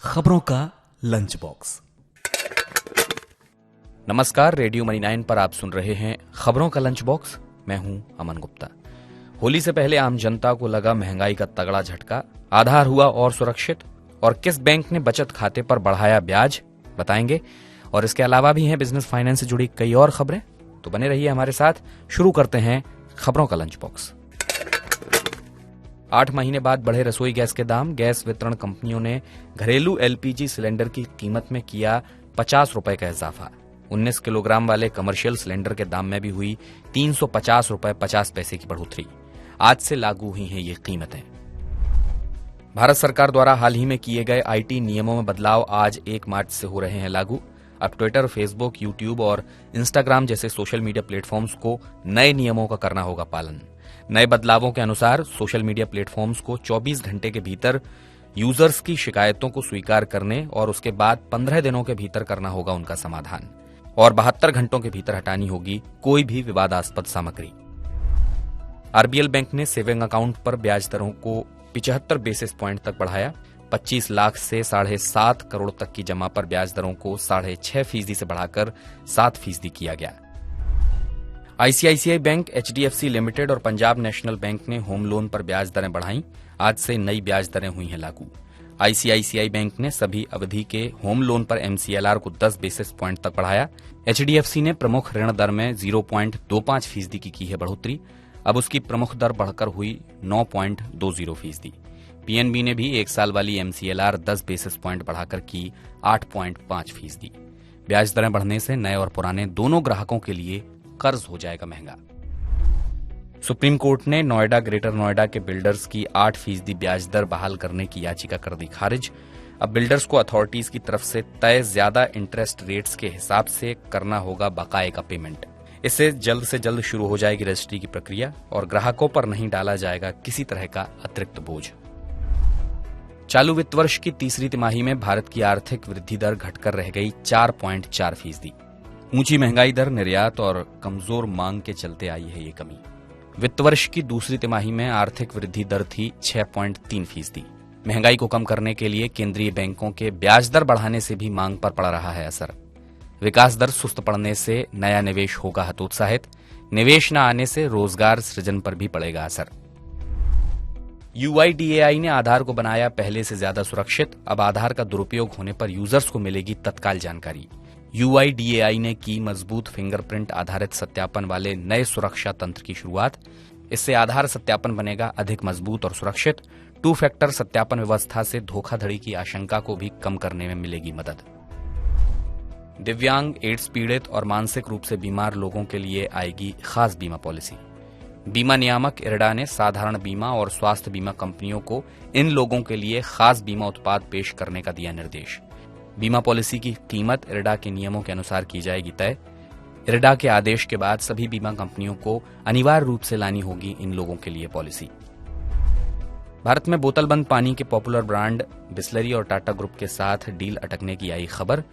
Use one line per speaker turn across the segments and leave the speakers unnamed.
खबरों का lunch box.
नमस्कार, रेडियो मनी 9 पर आप सुन रहे हैं खबरों का लंच बॉक्स। मैं हूं अमन गुप्ता। होली से पहले आम जनता को लगा महंगाई का तगड़ा झटका, आधार हुआ और सुरक्षित, और किस बैंक ने बचत खाते पर बढ़ाया ब्याज, बताएंगे। और इसके अलावा भी हैं बिजनेस फाइनेंस से जुड़ी कई और खबरें, तो बने रहिए हमारे साथ। शुरू करते हैं खबरों का लंच बॉक्स। 8 महीने बाद बढ़े रसोई गैस के दाम। गैस वितरण कंपनियों ने घरेलू एलपीजी सिलेंडर की कीमत में किया 50 रुपए का इजाफा। 19 किलोग्राम वाले कमर्शियल सिलेंडर के दाम में भी हुई 350 रुपए 50 पैसे की बढ़ोतरी। आज से लागू हुई हैं ये कीमतें। भारत सरकार द्वारा हाल ही में किए गए आईटी नियमों में बदलाव आज 1 मार्च से हो रहे हैं लागू। अब ट्विटर, फेसबुक, यूट्यूब और इंस्टाग्राम जैसे सोशल मीडिया प्लेटफॉर्म्स को नए नियमों का करना होगा पालन। नए बदलावों के अनुसार सोशल मीडिया प्लेटफॉर्म्स को 24 घंटे के भीतर यूजर्स की शिकायतों को स्वीकार करने और उसके बाद 15 दिनों के भीतर करना होगा उनका समाधान, और 72 घंटों के भीतर हटानी होगी कोई भी विवादास्पद सामग्री। आरबीएल बैंक ने सेविंग अकाउंट पर ब्याज दरों को 75 बेसिस पॉइंट तक बढ़ाया। 25 लाख से 7.5 करोड़ तक की जमा पर ब्याज दरों को 6.5% से बढ़ाकर 7% किया गया। आईसीआईसीआई बैंक, एचडीएफसी लिमिटेड और पंजाब नेशनल बैंक ने होम लोन पर ब्याज दरें बढ़ाई। आज से नई ब्याज दरें हुई हैं लागू। आईसीआईसीआई बैंक ने सभी अवधि के होम लोन पर एमसीएलआर को 10 बेसिस पॉइंट तक बढ़ाया। एचडीएफसी ने प्रमुख ऋण दर में 0.25% की है बढ़ोतरी। अब उसकी प्रमुख दर बढ़कर हुई 9.20%। पीएनबी ने भी 1 साल वाली एमसीएलआर 10 बेसिस पॉइंट बढ़ाकर की 8.5%। ब्याज दरें बढ़ने से नए और पुराने दोनों ग्राहकों के लिए कर्ज हो जाएगा महंगा। सुप्रीम कोर्ट ने नोएडा, ग्रेटर नोएडा के बिल्डर्स की 8% ब्याज दर बहाल करने की याचिका कर दी खारिज। अब बिल्डर्स को अथॉरिटीज की तरफ से तय ज्यादा इंटरेस्ट रेट्स के हिसाब से करना होगा बकाये का पेमेंट। इससे जल्द से जल्द शुरू हो जाएगी रजिस्ट्री की प्रक्रिया और ग्राहकों पर नहीं डाला जाएगा किसी तरह का अतिरिक्त बोझ। चालू वित्त वर्ष की तीसरी तिमाही में भारत की आर्थिक वृद्धि दर घटकर रह गई 4.4%। ऊंची महंगाई दर, निर्यात और कमजोर मांग के चलते आई है ये कमी। वित्त वर्ष की दूसरी तिमाही में आर्थिक वृद्धि दर थी 6.3%। महंगाई को कम करने के लिए केंद्रीय बैंकों के ब्याज दर बढ़ाने से भी मांग पर पड़ रहा है असर। विकास दर सुस्त पड़ने से नया निवेश होगा हतोत्साहित। निवेश न आने से रोजगार सृजन पर भी पड़ेगा असर। यूआईडीएआई ने आधार को बनाया पहले से ज्यादा सुरक्षित। अब आधार का दुरुपयोग होने पर यूजर्स को मिलेगी तत्काल जानकारी। यूआईडीएआई ने की मजबूत फिंगरप्रिंट आधारित सत्यापन वाले नए सुरक्षा तंत्र की शुरुआत। इससे आधार सत्यापन बनेगा अधिक मजबूत और सुरक्षित। 2 फैक्टर सत्यापन व्यवस्था से धोखाधड़ी की आशंका को भी कम करने में मिलेगी मदद। दिव्यांग, एड्स पीड़ित और मानसिक रूप से बीमार लोगों के लिए आएगी खास बीमा पॉलिसी। बीमा नियामक इरडा ने साधारण बीमा और स्वास्थ्य बीमा कंपनियों को इन लोगों के लिए खास बीमा उत्पाद पेश करने का दिया निर्देश। बीमा पॉलिसी की कीमत इरडा के नियमों के अनुसार की जाएगी तय। इरडा के आदेश के बाद सभी बीमा कंपनियों को अनिवार्य रूप से लानी होगी इन लोगों के लिए पॉलिसी। भारत में बोतलबंद पानी के पॉपुलर ब्रांड बिसलरी और टाटा ग्रुप के साथ डील अटकने की आई खबर।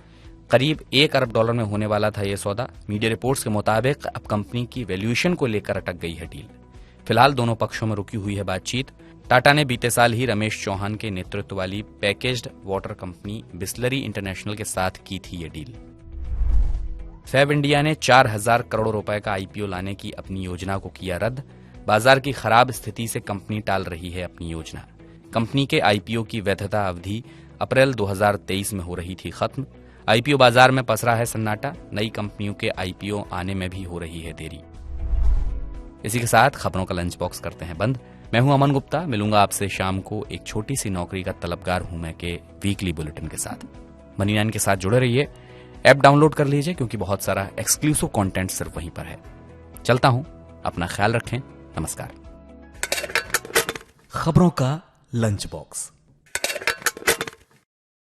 करीब $1 अरब में होने वाला था यह सौदा। मीडिया रिपोर्ट्स के मुताबिक अब कंपनी की वैल्यूएशन को लेकर अटक गई है डील। फिलहाल दोनों पक्षों में रुकी हुई है बातचीत। टाटा ने बीते साल ही रमेश चौहान के नेतृत्व वाली packaged water company Bisleri international के साथ की थी ये डील। फैब इंडिया ने 4,000 करोड़ रुपए का आईपीओ लाने की अपनी योजना को किया रद्द। बाजार की खराब स्थिति से कंपनी टाल रही है अपनी योजना। कंपनी के आईपीओ की वैधता अवधि अप्रैल 2023 में हो रही थी खत्म। आईपीओ बाजार में पसरा है सन्नाटा। नई कंपनियों के आईपीओ आने में भी हो रही है देरी। इसी के साथ खबरों का लंच बॉक्स करते हैं बंद। मैं हूं अमन गुप्ता। मिलूंगा आपसे शाम को एक छोटी सी नौकरी का तलबगार हूं मैं के वीकली बुलेटिन के साथ। मनी 9 के साथ जुड़े रहिए। ऐप डाउनलोड कर लीजिए क्योंकि बहुत सारा एक्सक्लूसिव कंटेंट सिर्फ वहीं पर है। चलता हूं, अपना ख्याल रखें। नमस्कार।
खबरों का लंच बॉक्स।